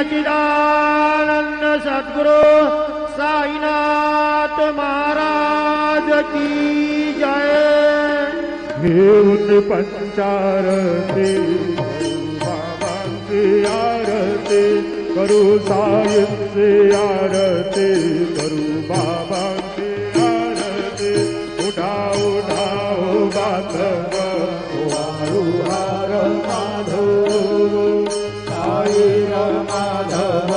सच्चिदानंद सद्गुरु साईनाथ महाराज की जय। घेऊन पंचारती बाबा की आरती करू, साईंची आरती करू, बाबा की आरती। उठा उठा हो बालक वाळू हार माधव साई माधव